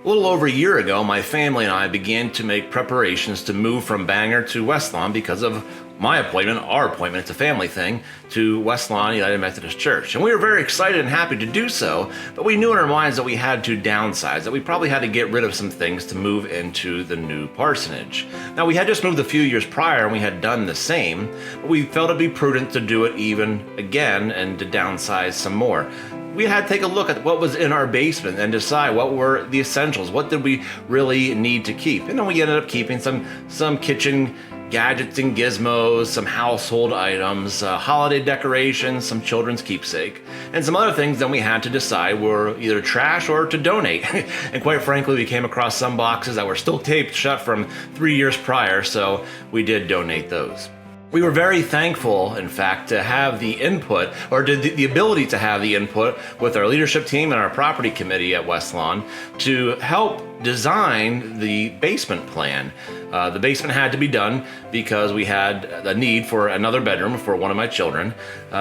little over a year ago, my family and I began to make preparations to move from Bangor to West Lawn because of our appointment, it's a family thing, to West Lawn United Methodist Church. And we were very excited and happy to do so, but we knew in our minds that we had to downsize, that we probably had to get rid of some things to move into the new parsonage. Now, we had just moved a few years prior and we had done the same, but we felt it'd be prudent to do it even again and to downsize some more. We had to take a look at what was in our basement and decide what were the essentials, what did we really need to keep. And then we ended up keeping some kitchen gadgets and gizmos, some household items, holiday decorations, some children's keepsake, and some other things then we had to decide were either trash or to donate. And quite frankly, we came across some boxes that were still taped shut from 3 years prior, so we did donate those. We were very thankful, in fact, to have the input, or the ability to have the input with our leadership team and our property committee at West Lawn to help design the basement plan. The basement had to be done because we had a need for another bedroom for one of my children.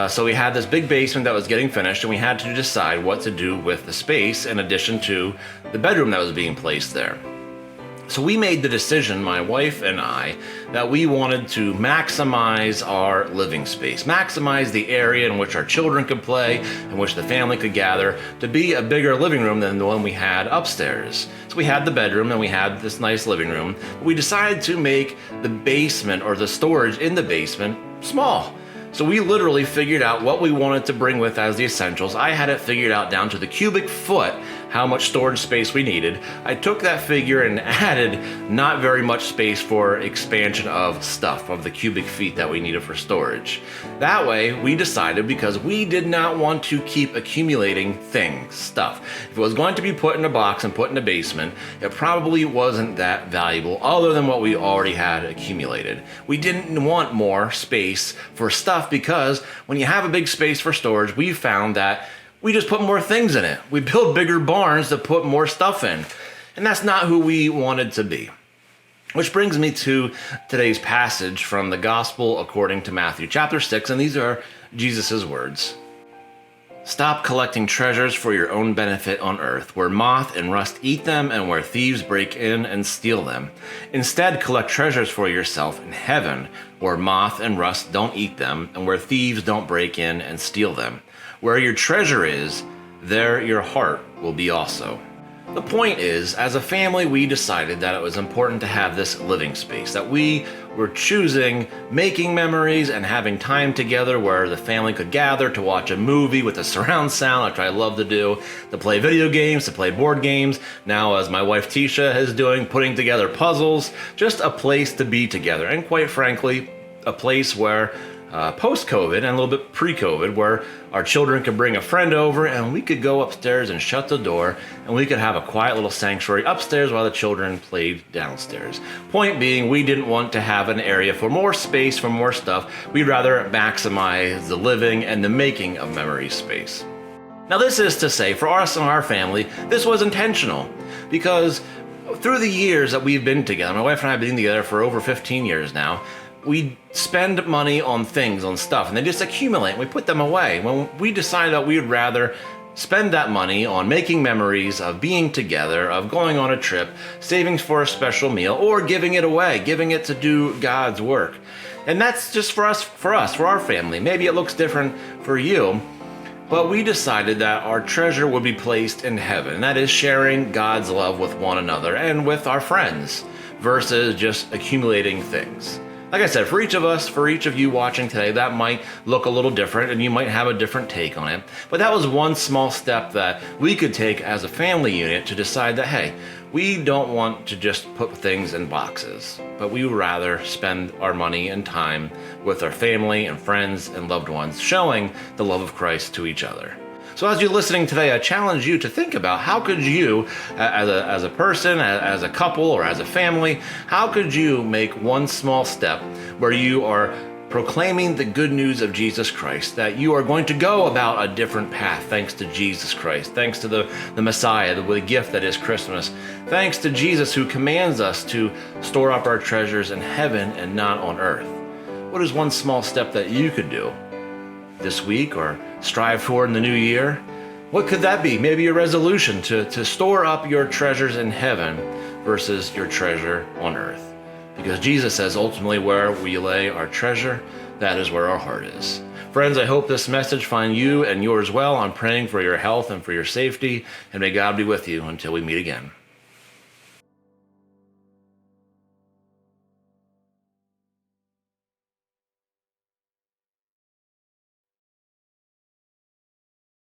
So we had this big basement that was getting finished, and we had to decide what to do with the space in addition to the bedroom that was being placed there. So we made the decision, my wife and I, that we wanted to maximize our living space, maximize the area in which our children could play, in which the family could gather, to be a bigger living room than the one we had upstairs. So we had the bedroom and we had this nice living room. We decided to make the basement, or the storage in the basement, small. So we literally figured out what we wanted to bring with as the essentials. I had it figured out down to the cubic foot how much storage space we needed. I took that figure and added not very much space for expansion of stuff, of the cubic feet that we needed for storage. That way, we decided, because we did not want to keep accumulating things, stuff. If it was going to be put in a box and put in a basement, it probably wasn't that valuable other than what we already had accumulated. We didn't want more space for stuff because when you have a big space for storage, we found that we just put more things in it. We build bigger barns to put more stuff in. And that's not who we wanted to be. Which brings me to today's passage from the Gospel according to Matthew chapter 6, and these are Jesus' words. Stop collecting treasures for your own benefit on earth, where moth and rust eat them and where thieves break in and steal them. Instead, collect treasures for yourself in heaven, where moth and rust don't eat them and where thieves don't break in and steal them. Where your treasure is, there your heart will be also. The point is, as a family, we decided that it was important to have this living space, that we were choosing making memories and having time together where the family could gather to watch a movie with a surround sound, which I love to do, to play video games, to play board games. Now, as my wife Tisha is doing, putting together puzzles, just a place to be together. And quite frankly, a place where post-COVID and a little bit pre-COVID, where our children could bring a friend over and we could go upstairs and shut the door and we could have a quiet little sanctuary upstairs while the children played downstairs. Point being, we didn't want to have an area for more space, for more stuff. We'd rather maximize the living and the making of memory space. Now, this is to say, for us and our family, this was intentional because through the years that we've been together, my wife and I have been together for over 15 years now, we spend money on things, on stuff, and they just accumulate and we put them away. When we decided that we would rather spend that money on making memories of being together, of going on a trip, savings for a special meal, or giving it away, giving it to do God's work. And that's just for us, for our family. Maybe it looks different for you, but we decided that our treasure would be placed in heaven. And that is sharing God's love with one another and with our friends versus just accumulating things. Like I said, for each of us, for each of you watching today, that might look a little different and you might have a different take on it. But that was one small step that we could take as a family unit to decide that, hey, we don't want to just put things in boxes, but we would rather spend our money and time with our family and friends and loved ones, showing the love of Christ to each other. So as you're listening today, I challenge you to think about how could you, as a person, as a couple, or as a family, how could you make one small step where you are proclaiming the good news of Jesus Christ, that you are going to go about a different path thanks to Jesus Christ, thanks to the Messiah, the gift that is Christmas, thanks to Jesus who commands us to store up our treasures in heaven and not on earth. What is one small step that you could do this week or strive for in the new year What could that be? Maybe a resolution to store up your treasures in heaven versus your treasure on earth. Because Jesus says ultimately where we lay our treasure, that is where our heart is. Friends, I hope this message find you and yours well. I'm praying for your health and for your safety, and may God be with you until we meet again.